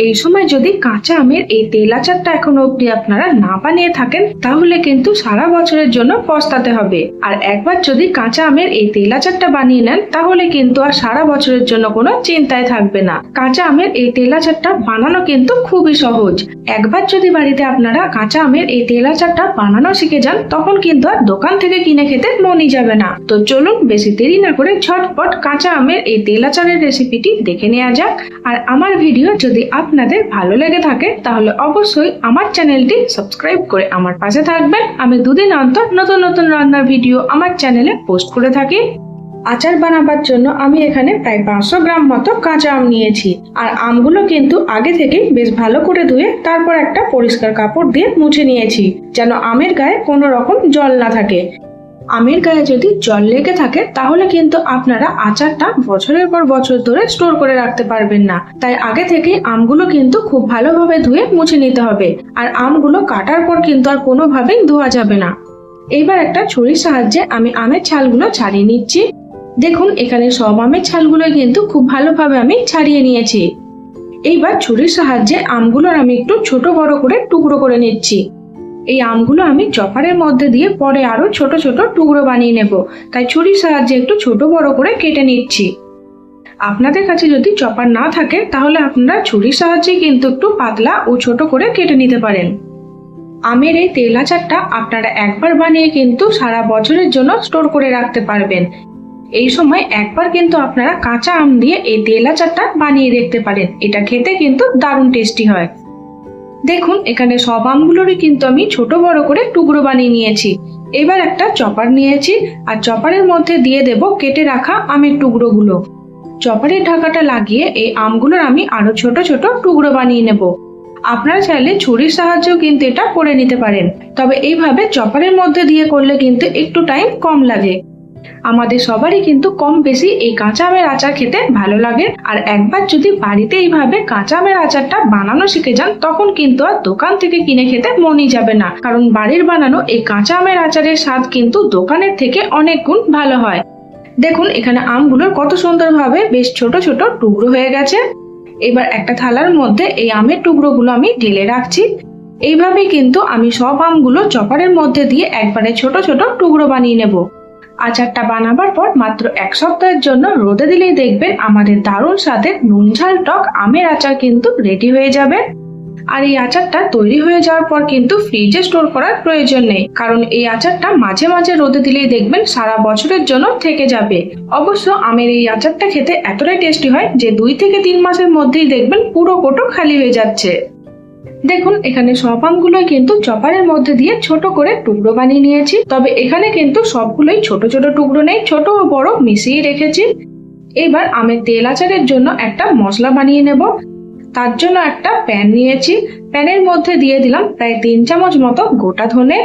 এই সময় যদি কাঁচা আমের এই তেল আচারটা এখনো অবধি আপনারা না বানিয়ে থাকেন তাহলে কিন্তু সারা বছরের জন্য পস্তাতে হবে। আর একবার যদি কাঁচা আমের এই তেল আচারটা বানিয়ে নেন তাহলে কিন্তু আর সারা বছরের জন্য কোনো চিন্তায় থাকবে না। কাঁচা আমের এই তেল আচারটা বানানো কিন্তু খুবই সহজ। একবার যদি বাড়িতে আপনারা কাঁচা আমের এই তেল আচারটা বানানো শিখে যান তখন কিন্তু আর দোকান থেকে কিনে খেতে মনই যাবে না। তো চলুন বেশি দেরি না করে ঝটপট কাঁচা আমের এই তেল আচারের রেসিপিটি দেখে নেওয়া যাক। আর আমার ভিডিও যদি আপনাদের ভালো লেগে থাকে তাহলে অবশ্যই আমার চ্যানেলটি সাবস্ক্রাইব করে আমার পাশে থাকবেন। আমি দুদিন অন্তর নতুন নতুন রান্নার ভিডিও আমার চ্যানেলে পোস্ট করে থাকি। আচার বানাবার জন্য আমি এখানে প্রায় 500 গ্রাম মতো কাঁচা আম নিয়েছি। আর আমগুলো কিন্তু আগে থেকে বেশ ভালো করে ধুয়ে তারপর একটা পরিষ্কার কাপড় দিয়ে মুছে নিয়েছি, যেন আমের গায়ে কোনো রকম জল না থাকে। আমের গায়ে যদি জল লেগে থাকে তাহলে কিন্তু আপনারা আচারটা বছরের পর বছর ধরে স্টোর করে রাখতে পারবেন না। তাই আগে থেকে আমগুলো কিন্তু খুব ভালোভাবে ধুয়ে মুছে নিতে হবে। আর আমগুলো কাটার পর কিন্তু আর কোনোভাবেই ধোয়া যাবে না। এইবার একটা ছুরির সাহায্যে আমি আমের ছালগুলো ছাড়িয়ে নিচ্ছি। দেখুন এখানে সব আমের ছালগুলো কিন্তু খুব ভালোভাবে আমি ছাড়িয়ে নিয়েছি। এইবার ছুরির সাহায্যে আমগুলোর আমি একটু ছোট বড় করে টুকরো করে নিচ্ছি। এই আমগুলো আমি চপারের মধ্যে দিয়ে পরে আরো ছোট ছোট টুকরো বানিয়ে নেব, তাই ছুরির সাহায্যে একটু ছোট বড় করে কেটে নিচ্ছি। আপনাদের কাছে যদি চপার না থাকে তাহলে আপনারা ছুরির সাহায্যে কিন্তু একটু পাতলা ও ছোট করে কেটে নিতে পারেন। আমের এই তেল আচারটা আপনারা একবার বানিয়ে কিন্তু সারা বছরের জন্য স্টোর করে রাখতে পারবেন। এই সময় একবার কিন্তু আপনারা কাঁচা আম দিয়ে এই তেল আচারটা বানিয়ে দেখতে পারেন। এটা খেতে কিন্তু দারুণ টেস্টি হয়। দেখুন এখানে সব আমগুলোরই কিন্তু আমি ছোট বড় করে টুকরো বানিয়ে নিয়েছি। এবার একটা চপার নিয়েছি আর চপারের মধ্যে দিয়ে দেব কেটে রাখা আমের টুকরোগুলো। চপারের ঢাকাটা লাগিয়ে এই আমগুলোর আমি আরো ছোট ছোট টুকরো বানিয়ে নেব। আপনারা চাইলে ছুরির সাহায্যেও কিন্তু এটা করে নিতে পারেন, তবে এইভাবে চপারের মধ্যে দিয়ে করলে কিন্তু একটু টাইম কম লাগে। আমাদের সবারই কিন্তু কম বেশি এই কাঁচা আমের আচার খেতে ভালো লাগে। আর একবার যদি বাড়িতে এইভাবে কাঁচা আমের আচারটা বানানো শিখে যান তখন কিন্তু আর দোকান থেকে কিনে খেতে মনই যাবে না, কারণ বাড়ির বানানো এই কাঁচা আমের আচারের স্বাদ কিন্তু দোকানের থেকে অনেক গুণ ভালো হয়। দেখুন এখানে আমগুলোর কত সুন্দরভাবে বেশ ছোট ছোট টুকরো হয়ে গেছে। এবার একটা থালার মধ্যে এই আমের টুকরোগুলো আমি ঢেলে রাখছি। এইভাবে কিন্তু আমি সব আমগুলো চপারের মধ্যে দিয়ে একবারে ছোট ছোট টুকরো বানিয়ে নেব। আচারটা বানাবার পর মাত্র 1 সপ্তাহের জন্য রোদে দিলেই দেখবেন আমাদের দারুণ স্বাদের নুন ঝাল টক আমের আচার কিন্তু রেডি হয়ে যাবে। আর এই আচারটা তৈরি হয়ে যাওয়ার পর কিন্তু ফ্রিজে স্টোর করার প্রয়োজন নেই, কারণ এই আচারটা মাঝে মাঝে রোদে দিলেই দেখবেন সারা বছরের জন্য থেকে যাবে। অবশ্য আমের এই আচারটা খেতে এতটাই টেস্টি হয় যে 2 থেকে 3 মাসের মধ্যেই দেখবেন পুরো কোটো খালি হয়ে যাচ্ছে। দেখুন এখানে সব আমগুলোই কিন্তু চপারের মধ্যে দিয়ে ছোট করে টুকরো বানিয়ে নিয়েছি, তবে এখানে কিন্তু সবগুলোই ছোট ছোট টুকরো নেই, ছোট ও বড় মিশিয়ে রেখেছি। এবার আমের তেল আচারের জন্য একটা মশলা বানিয়ে নেব। তার জন্য একটা প্যান নিয়েছি। প্যানের মধ্যে দিয়ে দিলাম প্রায় 3 চামচ মতো গোটা ধনে,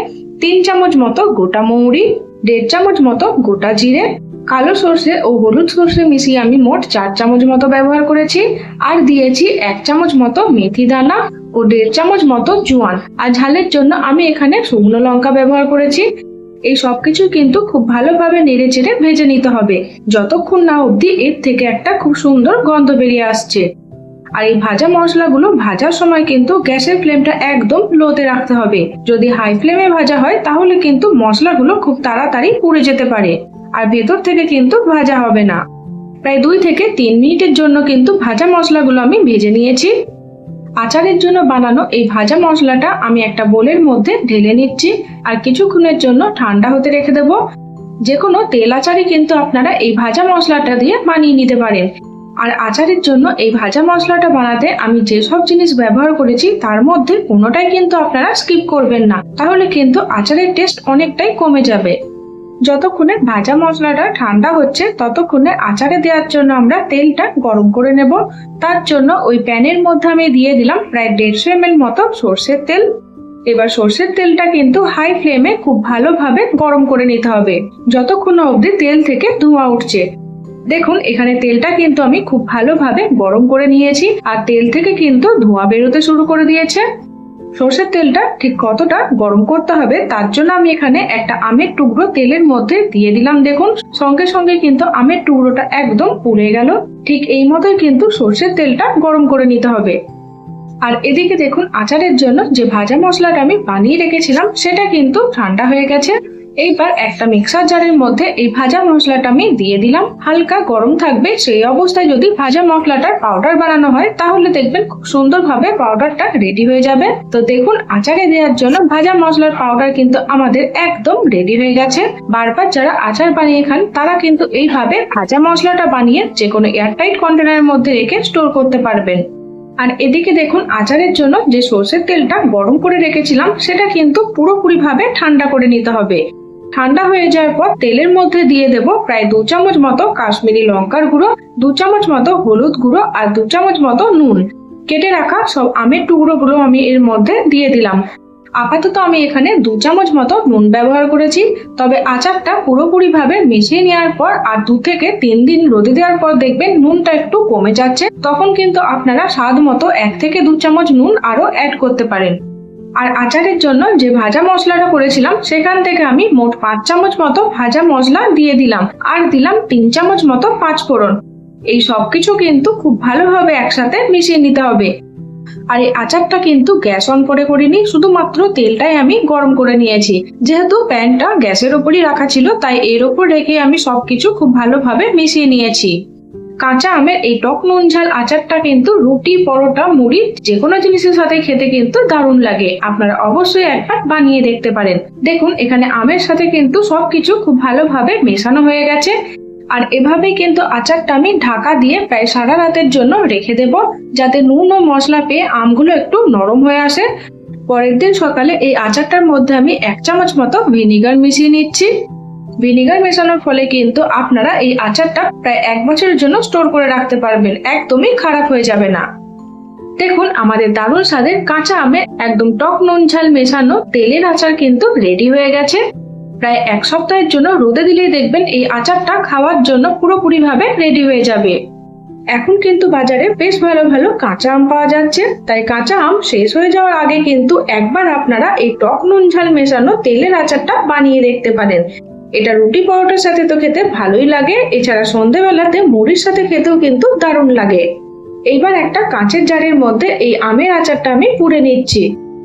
3 চামচ মতো গোটা মৌরি, 1.5 চামচ মতো গোটা জিরে, কালো সর্ষে ও হলুদ সর্ষে মিশিয়ে আমি মোট 4 চামচ মতো ব্যবহার করেছি। আর দিয়েছি 1 চামচ মতো মেথি দানা ও 1.5 চামচ মতো জোয়ান। আর ঝালের জন্য আমি এখানে শুকনো লঙ্কা ব্যবহার করেছি। এই সবকিছু কিন্তু খুব ভালোভাবে নেড়ে চেড়ে ভেজে নিতে হবে যতক্ষণ না অবধি এর থেকে একটা খুব সুন্দর গন্ধ বেরিয়ে আসছে। আর এই ভাজা মশলাগুলো ভাজার সময় কিন্তু গ্যাসের ফ্লেমটা একদম লোতে রাখতে হবে। যদি হাই ফ্লেমে ভাজা হয় তাহলে কিন্তু মশলাগুলো খুব তাড়াতাড়ি পুড়ে যেতে পারে আর ভেতর থেকে কিন্তু ভাজা হবে না। প্রায় 2 থেকে 3 মিনিটের জন্য কিন্তু ভাজা মশলাগুলো আমি ভেজে নিয়েছি। আচারের জন্য বানানো এই ভাজা মশলাটা আমি একটা বোলের মধ্যে ঢেলে নিচ্ছি আর কিছুক্ষণের জন্য ঠান্ডা হতে রেখে দেব। যে কোনো তেল আচারই কিন্তু আপনারা এই ভাজা মশলাটা দিয়ে বানিয়ে নিতে পারেন। আর আচারের জন্য এই ভাজা মশলাটা বানাতে আমি যেসব জিনিস ব্যবহার করেছি তার মধ্যে কোনোটাই কিন্তু আপনারা স্কিপ করবেন না, তাহলে কিন্তু আচারের টেস্ট অনেকটাই কমে যাবে। যতক্ষণে ভাজা মশলাটা ঠান্ডা হচ্ছে ততক্ষণে আচারে দেওয়ার জন্য আমরা তেলটা গরম করে নেব। তার জন্য ওই প্যানের মধ্যে আমি দিয়ে দিলাম প্রায় 150 ml মতো সর্ষের তেল। এবার সর্ষের তেলটা কিন্তু হাই ফ্লেমে খুব ভালোভাবে গরম করে নিতে হবে যতক্ষণ অবধি তেল থেকে ধোঁয়া উঠছে। দেখুন এখানে তেলটা কিন্তু আমি খুব ভালোভাবে গরম করে নিয়েছি আর তেল থেকে কিন্তু ধোঁয়া বেরোতে শুরু করে দিয়েছে। সরষের তেলটা ঠিক কতটা গরম করতে হবে তার জন্য আমি এখানে একটা আমের টুকরো তেলের মধ্যে দিয়ে দিলাম। দেখুন সঙ্গে সঙ্গে কিন্তু আমের টুকরোটা একদম পুড়ে গেল। ঠিক এই মতোই কিন্তু সরষের তেলটা গরম করে নিতে হবে। আর এদিকে দেখুন আচারের জন্য যে ভাজা মশলাটা আমি বানিয়ে রেখেছিলাম সেটা কিন্তু ঠান্ডা হয়ে গেছে। এইবার একটা মিক্সার জারের মধ্যে এই ভাজা মশলাটা আমি দিয়ে দিলাম। হালকা গরম থাকবে, সেই অবস্থায় যদি ভাজা মশলাটার পাউডার বানানো হয় তাহলে দেখবেন খুব সুন্দরভাবে পাউডারটা রেডি হয়ে যাবে। তো দেখুন আচারে দেওয়ার জন্য ভাজা মশলার পাউডার কিন্তু আমাদের একদম রেডি হয়ে গেছে। বারবার যারা আচার বানিয়ে খান তারা কিন্তু এইভাবে ভাজা মশলাটা বানিয়ে যে কোনো এয়ারটাইট কন্টেনারের মধ্যে রেখে স্টোর করতে পারবেন। আর এদিকে দেখুন আচারের জন্য যে সরষের তেলটা গরম করে রেখেছিলাম সেটা কিন্তু পুরোপুরি ভাবে ঠান্ডা করে নিতে হবে। ঠান্ডা হয়ে যাওয়ার পর তেলের মধ্যে দিয়ে দেব প্রায় 2 চামচ মতো কাশ্মীরি লঙ্কার গুঁড়ো, 2 চামচ মতো হলুদ গুঁড়ো আর 2 চামচ মতো নুন। কেটে রাখা সব আমের টুকরোগুলো আমি এর মধ্যে দিয়ে দিলাম। আপাতত আমি এখানে 2 চামচ মতো নুন ব্যবহার করেছি। তবে আচারটা পুরোপুরি ভাবে মিশিয়ে নেওয়ার পর আর 2 থেকে 3 দিন রোদে দেওয়ার পর দেখবেন নুনটা একটু কমে যাচ্ছে। তখন কিন্তু আপনারা স্বাদ মতো 1 থেকে 2 চামচ নুন আরো অ্যাড করতে পারেন। আর আচারের জন্য যে ভাজা মশলাটা করেছিলাম সেখান থেকে আমি মোট 5 চামচ মতো ভাজা মশলা দিয়ে দিলাম আর দিলাম 3 চামচ মতো পাঁচফোড়ন। এই সবকিছু কিন্তু খুব ভালোভাবে একসাথে মিশিয়ে নিতে হবে। আর এই আচারটা কিন্তু গ্যাস অন করে করিনি, শুধুমাত্র তেলটাই আমি গরম করে নিয়েছি। যেহেতু প্যানটা গ্যাসের ওপরই রাখা ছিল তাই এর ওপর রেখে আমি সবকিছু খুব ভালোভাবে মিশিয়ে নিয়েছি। কাঁচা আমের এই টক নুন ঝাল আচারটা কিন্তু রুটি, পরোটা, মুড়ি যে কোনো জিনিসের সাথে খেতে কিন্তু দারুণ লাগে। আপনারা অবশ্যই একবার বানিয়ে দেখতে পারেন। দেখুন এখানে আমের সাথে কিন্তু সবকিছু খুব ভালোভাবে মেশানো হয়ে গেছে। আর এভাবেই কিন্তু আচারটা আমি ঢাকা দিয়ে প্রায় সারা রাতের জন্য রেখে দেব, যাতে নুন ও মশলা পেয়ে আমগুলো একটু নরম হয়ে আসে। পরের দিন সকালে এই আচারটার মধ্যে আমি 1 চামচ মতো ভিনিগার মিশিয়ে নিচ্ছি। ভিনিগার মেশানোর ফলে কিন্তু আপনারা এই আচারটা প্রায় 1 বছরের জন্য স্টোর করে রাখতে পারবেন, একদমই খারাপ হয়ে যাবে না। দেখুন আমাদের দারুণ স্বাদের কাঁচা আমের একদম টক নুন ঝাল মেশানো তেলের আচার কিন্তু রেডি হয়ে গেছে। প্রায় 1 সপ্তাহের জন্য রোদে দিলেই দেখবেন এই আচারটা খাওয়ার জন্য পুরোপুরি ভাবে রেডি হয়ে যাবে। এখন কিন্তু বাজারে বেশ ভালো ভালো কাঁচা আম পাওয়া যাচ্ছে, তাই কাঁচা আম শেষ হয়ে যাওয়ার আগে কিন্তু একবার আপনারা এই টক নুন ঝাল মেশানো তেলের আচারটা বানিয়ে দেখতে পারেন। এটা রুটি পরোটার সাথে তো খেতে ভালোই লাগে, এছাড়া সন্ধ্যেবেলাতে মুড়ির সাথে খেতেও কিন্তু দারুণ লাগে। এইবার একটা কাঁচের জারের মধ্যে এই আমের আচারটা আমি পুড়ে নিচ্ছি।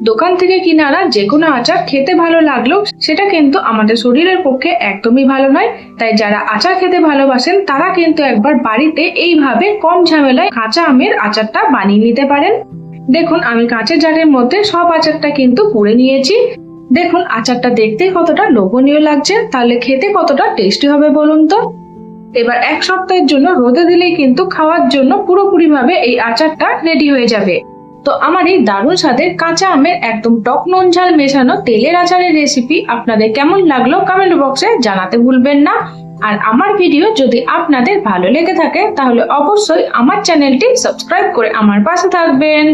দোকান থেকে কিনে আনা যে কোনো আচার খেতে ভালো লাগলেও সেটা কিন্তু আমাদের শরীরের পক্ষে একদমই ভালো নয়। তাই যারা আচার খেতে ভালোবাসেন তারা কিন্তু একবার বাড়িতে এইভাবে কম ঝামেলায় কাঁচা আমের আচারটা বানিয়ে নিতে পারেন। দেখুন আমি কাঁচের জারের মধ্যে সব আচারটা কিন্তু পুড়ে নিয়েছি। দেখুন আচারটা দেখতে কতটা লোভনীয় লাগছে, তাহলে খেতে কতটা টেস্টি হবে বলুন তো। এবার 1 সপ্তাহের জন্য রোদে দিলেই কিন্তু খাওয়ার জন্য পুরোপুরি ভাবে এই আচারটা রেডি হয়ে যাবে। তো আমার এই দারুণ স্বাদের কাঁচা আমের একদম টক নুন ঝাল মেশানো তেলের আচারের রেসিপি আপনাদের কেমন লাগলো কমেন্ট বক্সে জানাতে ভুলবেন না। আর আমার ভিডিও যদি আপনাদের ভালো লেগে থাকে তাহলে অবশ্যই আমার চ্যানেলটি সাবস্ক্রাইব করে আমার পাশে থাকবেন।